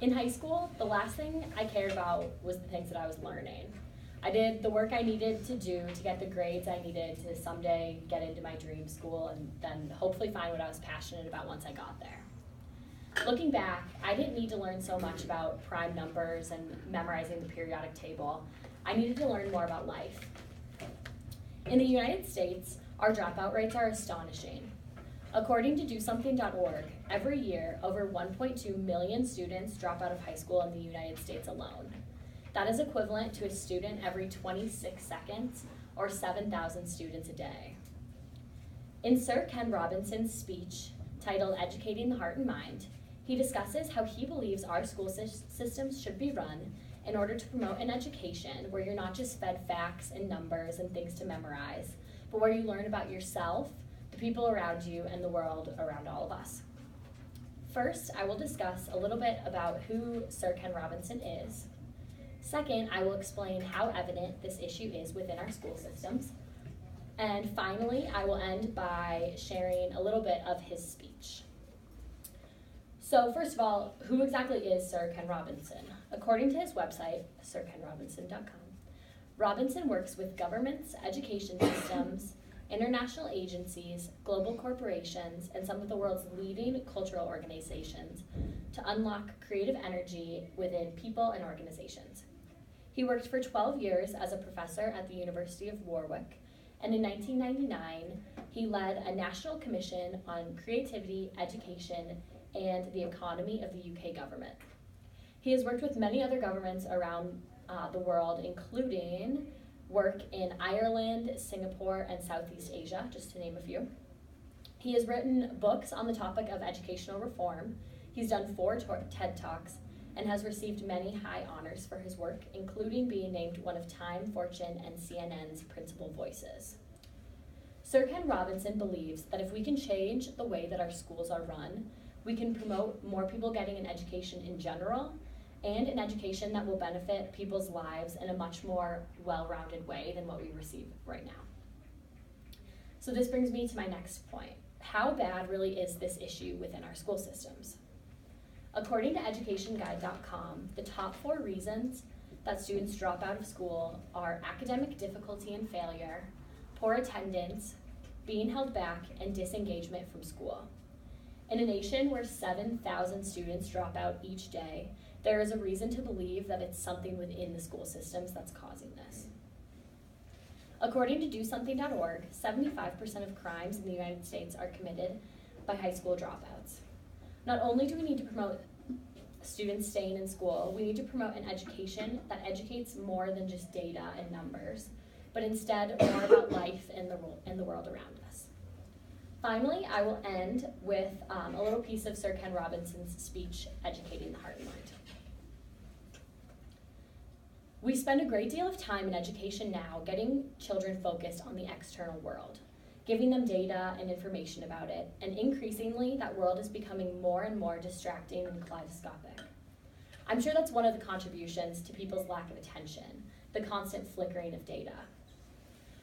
In high school, the last thing I cared about was the things that I was learning. I did the work I needed to do to get the grades I needed to someday get into my dream school and then hopefully find what I was passionate about once I got there. Looking back, I didn't need to learn so much about prime numbers and memorizing the periodic table. I needed to learn more about life. In the United States, our dropout rates are astonishing. According to DoSomething.org, every year, over 1.2 million students drop out of high school in the United States alone. That is equivalent to a student every 26 seconds, or 7,000 students a day. In Sir Ken Robinson's speech, titled Educating the Heart and Mind, he discusses how he believes our school systems should be run in order to promote an education where you're not just fed facts and numbers and things to memorize, but where you learn about yourself, the people around you, and the world around all of us. First, I will discuss a little bit about who Sir Ken Robinson is. Second, I will explain how evident this issue is within our school systems. And finally, I will end by sharing a little bit of his speech. So first of all, who exactly is Sir Ken Robinson? According to his website, sirkenrobinson.com, Robinson works with governments, education systems, international agencies, global corporations, and some of the world's leading cultural organizations to unlock creative energy within people and organizations. He worked for 12 years as a professor at the University of Warwick, and in 1999, he led a national commission on creativity, education, and the economy of the UK government. He has worked with many other governments around the world, including work in Ireland, Singapore, and Southeast Asia, just to name a few. He has written books on the topic of educational reform. He's done 4 TED Talks and has received many high honors for his work, including being named one of Time, Fortune, and CNN's principal voices. Sir Ken Robinson believes that if we can change the way that our schools are run, we can promote more people getting an education in general and an education that will benefit people's lives in a much more well-rounded way than what we receive right now. So this brings me to my next point. How bad really is this issue within our school systems? According to educationguide.com, the top 4 reasons that students drop out of school are academic difficulty and failure, poor attendance, being held back, and disengagement from school. In a nation where 7,000 students drop out each day, there is a reason to believe that it's something within the school systems that's causing this. According to DoSomething.org, 75% of crimes in the United States are committed by high school dropouts. Not only do we need to promote students staying in school, we need to promote an education that educates more than just data and numbers, but instead more about life and the world around us. Finally, I will end with a little piece of Sir Ken Robinson's speech, Educating the Heart and Mind. We spend a great deal of time in education now getting children focused on the external world, giving them data and information about it, and increasingly that world is becoming more and more distracting and kaleidoscopic. I'm sure that's one of the contributions to people's lack of attention, the constant flickering of data.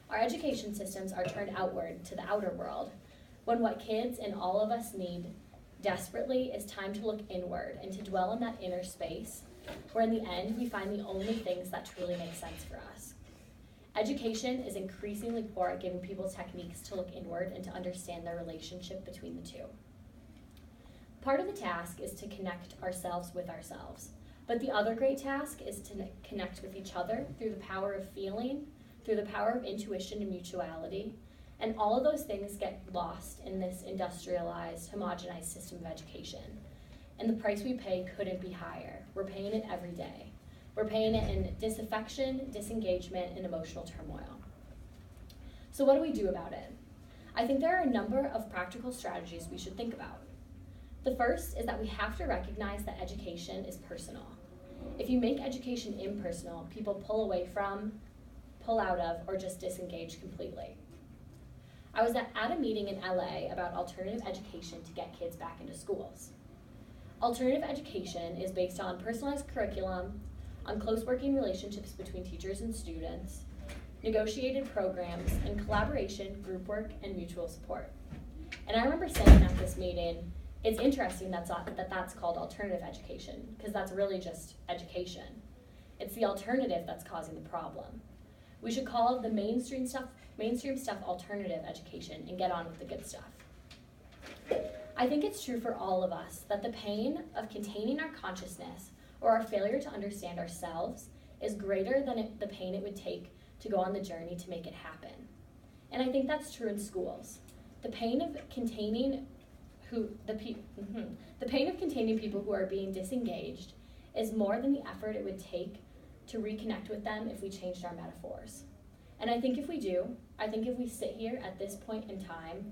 Our education systems are turned outward to the outer world, when what kids and all of us need desperately is time to look inward and to dwell in that inner space, where in the end we find the only things that truly make sense for us. Education is increasingly poor at giving people techniques to look inward and to understand their relationship between the two. Part of the task is to connect ourselves with ourselves, but the other great task is to connect with each other through the power of feeling, through the power of intuition and mutuality, and all of those things get lost in this industrialized, homogenized system of education. And the price we pay couldn't be higher. We're paying it every day. We're paying it in disaffection, disengagement, and emotional turmoil. So what do we do about it? I think there are a number of practical strategies we should think about. The first is that we have to recognize that education is personal. If you make education impersonal, people pull away from, pull out of, or just disengage completely. I was at a meeting in LA about alternative education to get kids back into schools. Alternative education is based on personalized curriculum, on close working relationships between teachers and students, negotiated programs, and collaboration, group work, and mutual support. And I remember saying at this meeting, it's interesting that's called alternative education, because that's really just education. It's the alternative that's causing the problem. We should call the mainstream stuff alternative education and get on with the good stuff. I think it's true for all of us that the pain of containing our consciousness or our failure to understand ourselves is greater than the pain it would take to go on the journey to make it happen. And I think that's true in schools. The pain of containing people who are being disengaged is more than the effort it would take to reconnect with them if we changed our metaphors. And I think if we do, if we sit here at this point in time